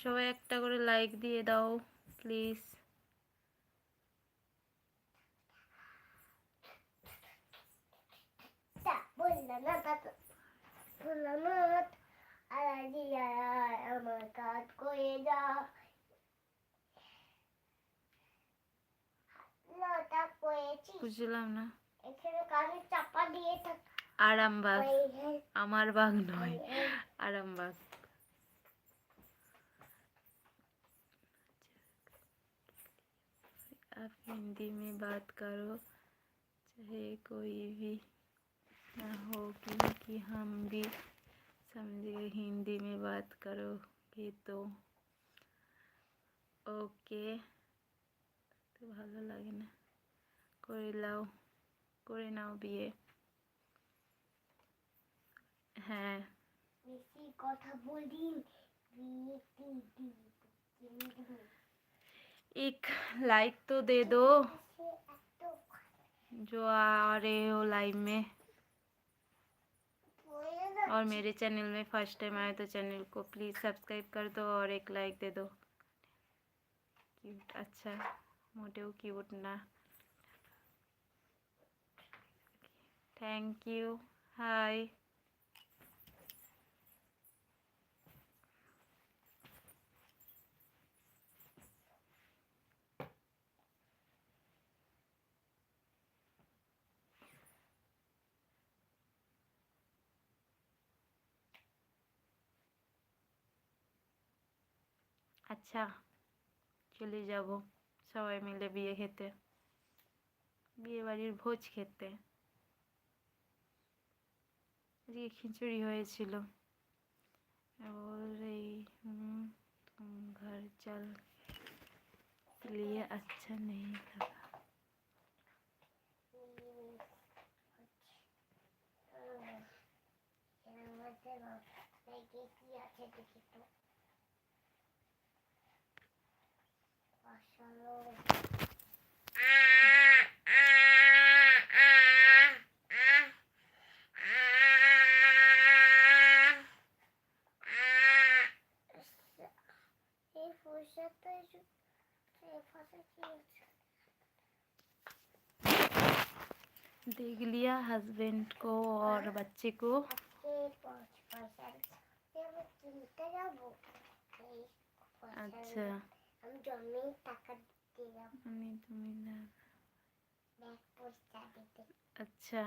সবাই একটা করে লাইক দিয়ে দাও প্লিজ। আমার কাজ করে যা বুঝলাম না। এখানে কানে চাপা দিয়ে থাক। আরামবাগ, আমার বাগ নয়, আরামবাগ। आप हिंदी में बात करो चाहे कोई भी ना हो क्योंकि हम भी समझे। हिंदी में बात करोगे तो ओके। তো ভালো লাগে না, করে নাও বিয়ে। হ্যাঁ বেশি কথা বলি। एक लाइक तो दे दो जो आ रहे हो लाइव में, और मेरे चैनल में फर्स्ट टाइम आए तो चैनल को प्लीज़ सब्सक्राइब कर दो और एक लाइक दे दो। क्यूट, अच्छा मोटेও क्यूट ना। थैंक यू, हाय। আচ্ছা চলে যাব সবাই মিলে বিয়ে খেতে, বিয়ে বাড়ির ভোজ খেতে। আজকে খিচুড়ি হয়েছিল। बोल रही हूँ तुम घर चल लिए अच्छा नहीं लगा। देख लिया हस्बैंड को और बच्चे को। अच्छा अच्छा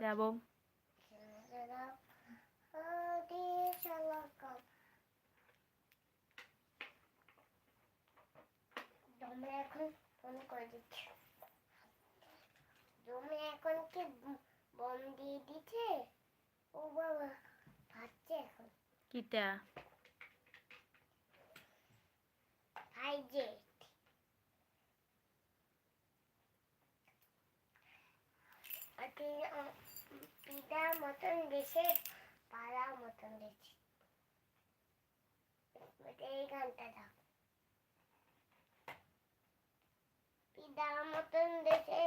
যাবো। এখন ফোন করে দিচ্ছি। জমি এখন কি বম দিয়ে দিছে? ও বাবা ভাবছে এখন কিটা আইজে পিতা মতন দেশে পাড়া মতন দেশে। এই গানটা দাও। পিতা মতন দেশে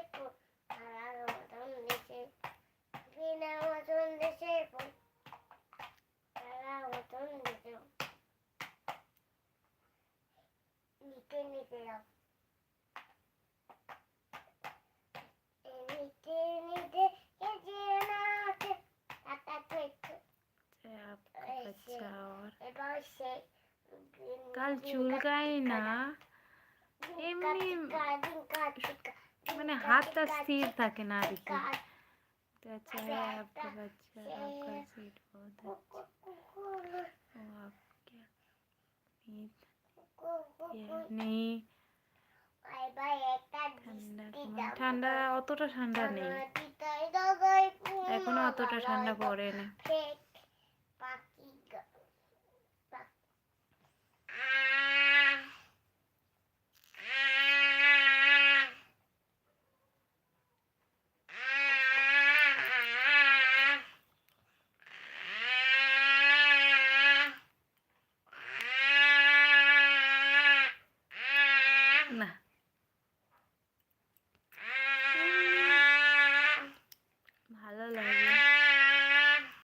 পাড়ার মতন দেশে, বিনা মতন দেশে পাড়া মতন দেশে। নিতে নিতে যাও। নিতে নিতে अच्छा और এবার সে কাল চুলকায় না এমনি, মানে হাতটা স্থির থাকে না আর কি। अच्छा है आपका बच्चा, आपका सीट बहुत अच्छा। वो आप क्या नहीं ঠান্ডা, ঠান্ডা অতটা ঠান্ডা নেই এখনো, অতটা ঠান্ডা পড়ে না।